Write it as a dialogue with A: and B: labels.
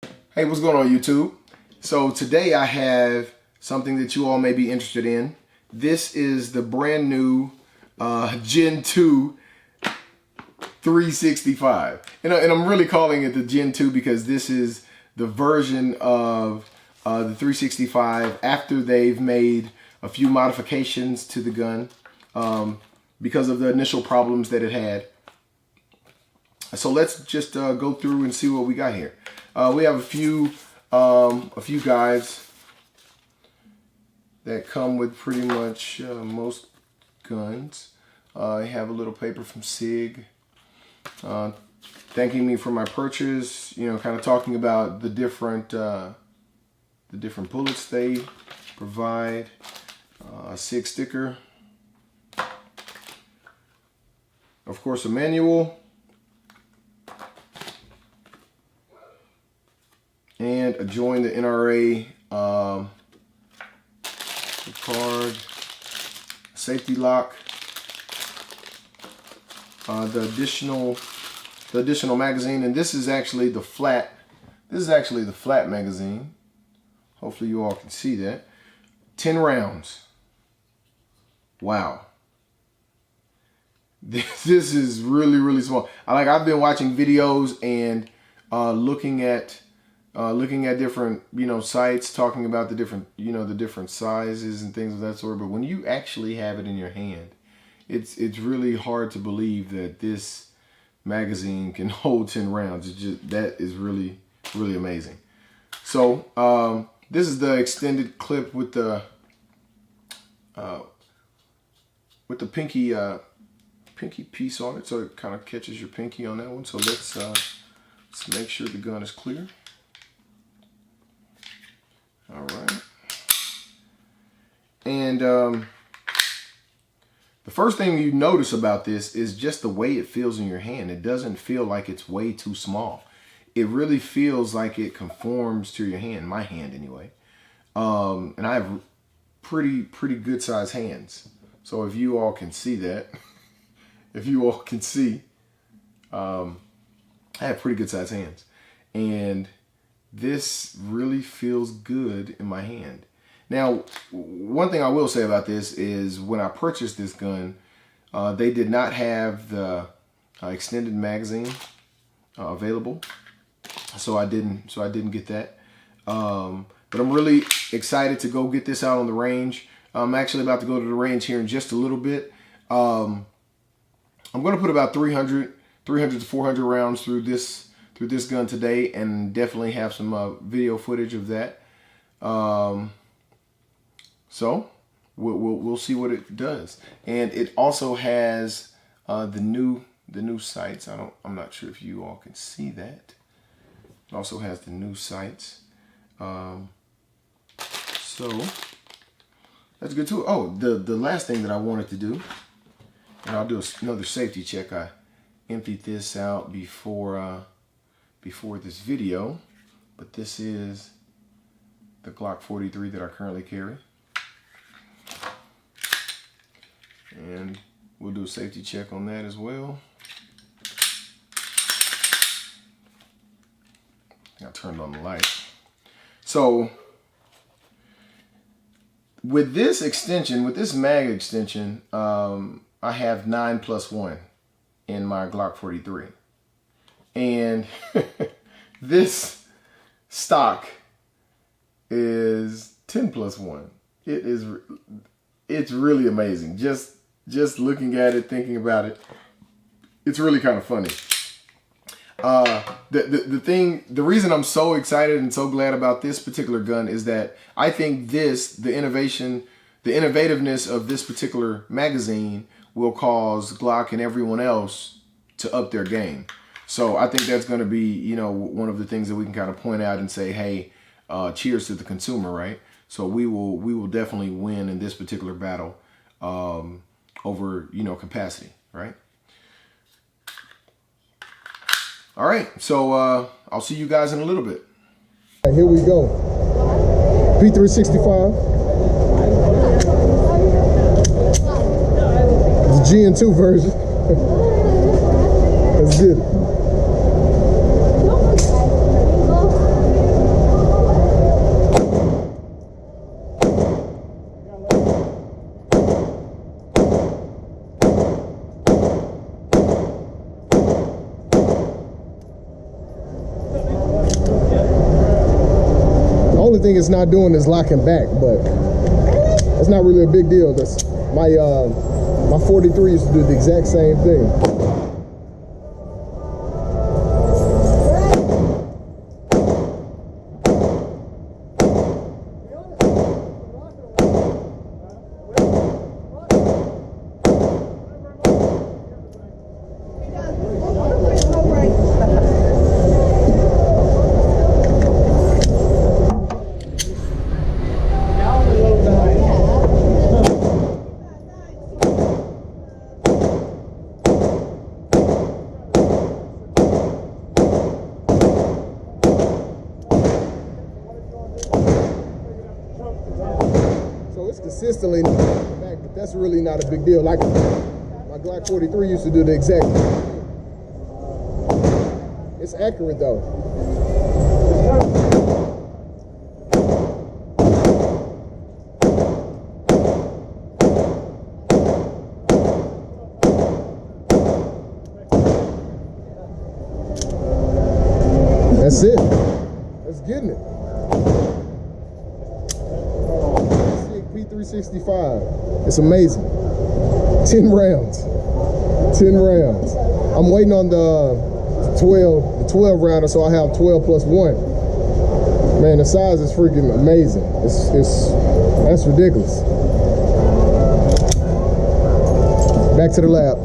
A: Hey, what's going on, YouTube? So today I have something that you all may be interested in. This is the brand new Gen 2 365. And I'm really calling it the Gen 2 because this is the version of the 365 after they've made a few modifications to the gun because of the initial problems that it had. So let's just go through and see what we got here. We have a few guides that come with pretty much most guns. I have a little paper from SIG thanking me for my purchase. You know, kind of talking about the different bullets they provide. A SIG sticker, of course, a manual. And a join the NRA card, safety lock, the additional magazine, and this is actually the flat. This is actually the flat magazine. Hopefully you all can see that. 10 rounds. Wow. This is really small. I've been watching videos and looking at different, sites talking about the different sizes and things of that sort. But when you actually have it in your hand, it's really hard to believe that this magazine can hold 10 rounds. That is really amazing. So this is the extended clip with the pinky piece on it, so it kind of catches your pinky on that one. So let's make sure the gun is clear. All right. And the first thing you notice about this is just the way it feels in your hand. It doesn't feel like it's way too small. It really feels like it conforms to your hand, my hand anyway. And I have pretty good sized hands. So if you all can see that, I have pretty good sized hands. And this really feels good in my hand. Now, one thing I will say about this is when I purchased this gun, they did not have the extended magazine available, so I didn't get that. But I'm really excited to go get this out on the range. I'm actually about to go to the range here in just a little bit. I'm going to put about 300 to 400 rounds through this gun today, and definitely have some video footage of that. So we'll see what it does. And it also has the new sights. I'm not sure if you all can see that. It also has the new sights. So that's good too. Oh, the last thing that I wanted to do, and I'll do another safety check. I emptied this out before this video, but this is the Glock 43 that I currently carry. And we'll do a safety check on that as well. I turned on the light. So with this extension, with this mag extension, I have 9+1 in my Glock 43. And this stock is 10+1. It's really amazing. Just looking at it, thinking about it, it's really kind of funny. The reason I'm so excited and so glad about this particular gun is that I think the innovativeness of this particular magazine will cause Glock and everyone else to up their game. So I think that's going to be, one of the things that we can kind of point out and say, hey, cheers to the consumer, right? So we will definitely win in this particular battle over, capacity, right? All right, so I'll see you guys in a little bit.
B: Here we go. P365. The Gen 2 version. Let's get it. only thing it's not doing is locking back, but that's not really a big deal. That's my 43 used to do the exact same thing. So it's consistently back, but that's really not a big deal. Like my Glock 43 used to do the exact thing. It's accurate though. That's it. That's getting it. SIG P365. It's amazing. 10 rounds. 10 rounds. I'm waiting on the 12 rounder, so I have 12 plus 1. Man, the size is freaking amazing. That's ridiculous. Back to the lab.